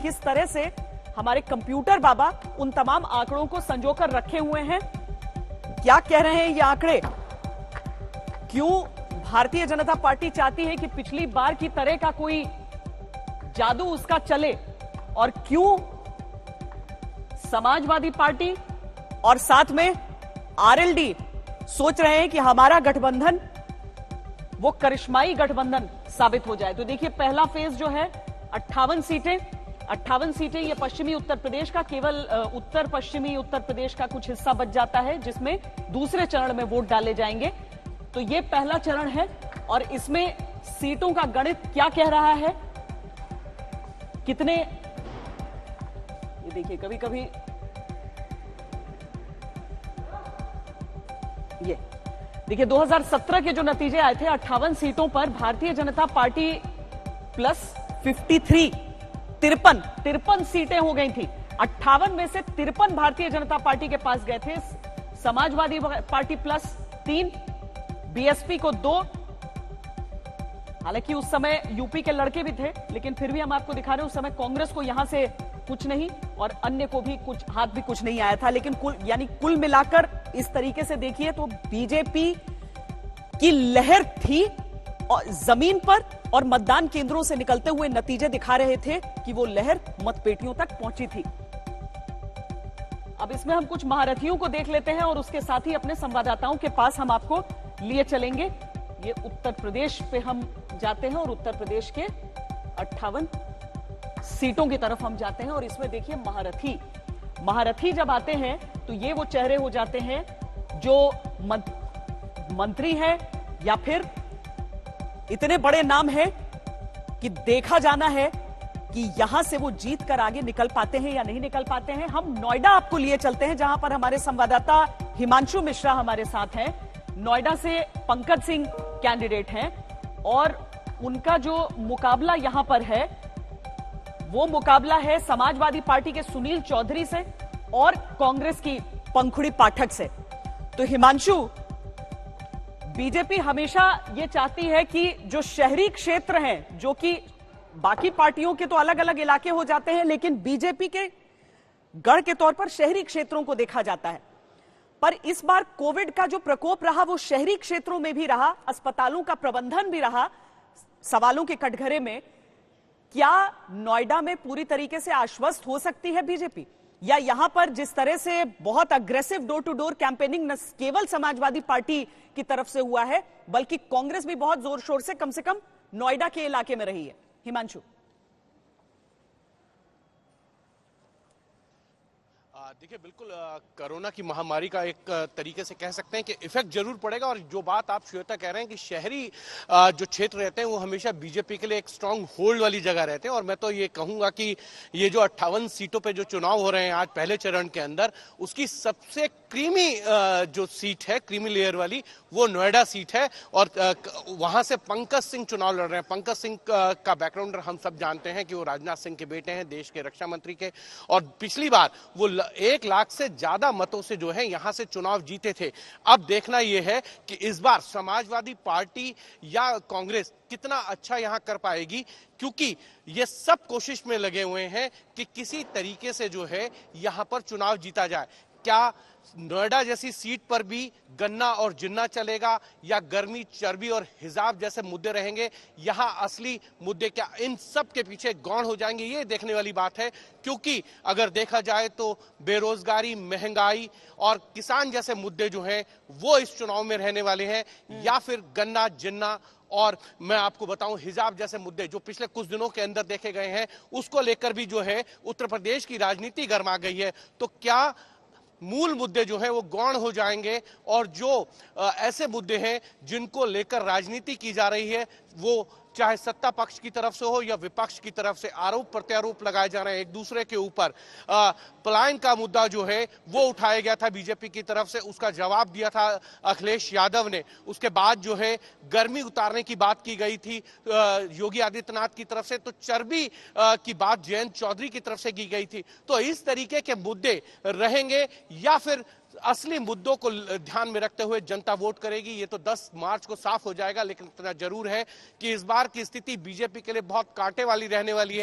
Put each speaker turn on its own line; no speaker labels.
किस तरह से हमारे कंप्यूटर बाबा उन तमाम आंकड़ों को संजोकर रखे हुए हैं। क्या कह रहे हैं ये आंकड़े? क्यों भारतीय जनता पार्टी चाहती है कि पिछली बार की तरह का कोई जादू उसका चले, और क्यों समाजवादी पार्टी और साथ में आरएलडी सोच रहे हैं कि हमारा गठबंधन वो करिश्माई गठबंधन साबित हो जाए। तो देखिए, पहला फेज जो है 58 सीटें ये पश्चिमी उत्तर प्रदेश का, केवल उत्तर पश्चिमी उत्तर प्रदेश का कुछ हिस्सा बच जाता है जिसमें दूसरे चरण में वोट डाले जाएंगे। तो ये पहला चरण है और इसमें सीटों का गणित क्या कह रहा है, कितने, ये देखिए कभी कभी ये देखिए 2017 के जो नतीजे आए थे 58 सीटों पर भारतीय जनता पार्टी प्लस 53 सीटें हो गई थी। 58 में से 53 भारतीय जनता पार्टी के पास गए थे। समाजवादी पार्टी प्लस 3, बीएसपी को 2। हालांकि उस समय यूपी के लड़के भी थे, लेकिन फिर भी हम आपको दिखा रहे हैं उस समय कांग्रेस को यहां से कुछ नहीं और अन्य को भी कुछ हाथ भी कुछ नहीं आया था। लेकिन कुल मिलाकर इस तरीके से देखिए तो बीजेपी की लहर थी और जमीन पर, और मतदान केंद्रों से निकलते हुए नतीजे दिखा रहे थे कि वो लहर मतपेटियों तक पहुंची थी। अब इसमें हम कुछ महारथियों को देख लेते हैं और उसके साथ ही अपने संवाददाताओं के पास हम आपको लिए चलेंगे। ये उत्तर प्रदेश पे हम जाते हैं और उत्तर प्रदेश के 58 सीटों की तरफ हम जाते हैं और इसमें देखिए महारथी जब आते हैं तो ये वो चेहरे हो जाते हैं जो मंत्री है या फिर इतने बड़े नाम है कि देखा जाना है कि यहां से वो जीत कर आगे निकल पाते हैं या नहीं निकल पाते हैं। हम नोएडा आपको लिए चलते हैं जहां पर हमारे संवाददाता हिमांशु मिश्रा हमारे साथ हैं। नोएडा से पंकज सिंह कैंडिडेट हैं और उनका जो मुकाबला यहां पर है वो मुकाबला है समाजवादी पार्टी के सुनील चौधरी से और कांग्रेस की पंखुड़ी पाठक से। तो हिमांशु, बीजेपी हमेशा ये चाहती है कि जो शहरी क्षेत्र हैं, जो कि बाकी पार्टियों के तो अलग अलग इलाके हो जाते हैं, लेकिन बीजेपी के गढ़ के तौर पर शहरी क्षेत्रों को देखा जाता है। पर इस बार कोविड का जो प्रकोप रहा वो शहरी क्षेत्रों में भी रहा, अस्पतालों का प्रबंधन भी रहा सवालों के कटघरे में। क्या नोएडा में पूरी तरीके से आश्वस्त हो सकती है बीजेपी, या यहां पर जिस तरह से बहुत aggressive door to door campaigning न केवल समाजवादी पार्टी की तरफ से हुआ है बल्कि कांग्रेस भी बहुत जोर शोर से कम नोएडा के इलाके में रही है? हिमांशु।
देखिए, बिल्कुल कोरोना की महामारी का एक तरीके से कह सकते हैं कि इफेक्ट जरूर पड़ेगा। और जो बात आप श्वेता कह रहे हैं कि शहरी जो क्षेत्र रहते हैं वो हमेशा बीजेपी के लिए एक स्ट्रांग होल्ड वाली जगह रहते हैं। और मैं तो ये कहूंगा कि ये जो 58 सीटों पे जो चुनाव हो रहे हैं आज पहले चरण के अंदर, उसकी सबसे क्रीमी जो सीट है, क्रीमी लेयर वाली, वो नोएडा सीट है। और वहां से पंकज सिंह चुनाव लड़ रहे हैं। पंकज सिंह का बैकग्राउंड हम सब जानते हैं कि वो राजनाथ सिंह के बेटे हैं, देश के रक्षा मंत्री के, और पिछली बार वो 1 लाख से ज्यादा मतों से जो है यहां से चुनाव जीते थे। अब देखना यह है कि इस बार समाजवादी पार्टी या कांग्रेस कितना अच्छा यहां कर पाएगी, क्योंकि ये सब कोशिश में लगे हुए हैं कि किसी तरीके से जो है यहां पर चुनाव जीता जाए। क्या नोएडा जैसी सीट पर भी गन्ना और जिन्ना चलेगा, या गर्मी, चर्बी और हिजाब जैसे मुद्दे रहेंगे? यहां असली मुद्दे क्या इन सब के पीछे गौण हो जाएंगे, ये देखने वाली बात है। क्योंकि अगर देखा जाए तो बेरोजगारी, महंगाई और किसान जैसे मुद्दे जो हैं वो इस चुनाव में रहने वाले हैं, या फिर गन्ना, जिन्ना और मैं आपको बताऊं हिजाब जैसे मुद्दे जो पिछले कुछ दिनों के अंदर देखे गए हैं, उसको लेकर भी जो है उत्तर प्रदेश की राजनीति गर्मा गई है। तो क्या मूल मुद्दे जो है वो गौण हो जाएंगे, और जो ऐसे मुद्दे हैं जिनको लेकर राजनीति की जा रही है, वो चाहे सत्ता पक्ष की तरफ से हो या विपक्ष की तरफ से आरोप प्रत्यारोप लगाए जा रहे हैं एक दूसरे के ऊपर। पलायन का मुद्दा जो है वो उठाया गया था बीजेपी की तरफ से, उसका जवाब दिया था अखिलेश यादव ने। उसके बाद जो है गर्मी उतारने की बात की गई थी योगी आदित्यनाथ की तरफ से, तो चर्बी की बात जयंत चौधरी की तरफ से की गई थी। तो इस तरीके के मुद्दे रहेंगे, या फिर असली मुद्दों को ध्यान में रखते हुए जनता वोट करेगी, ये तो 10 मार्च को साफ हो जाएगा। लेकिन इतना जरूर है कि इस बार की स्थिति बीजेपी के लिए बहुत कांटे वाली रहने वाली है।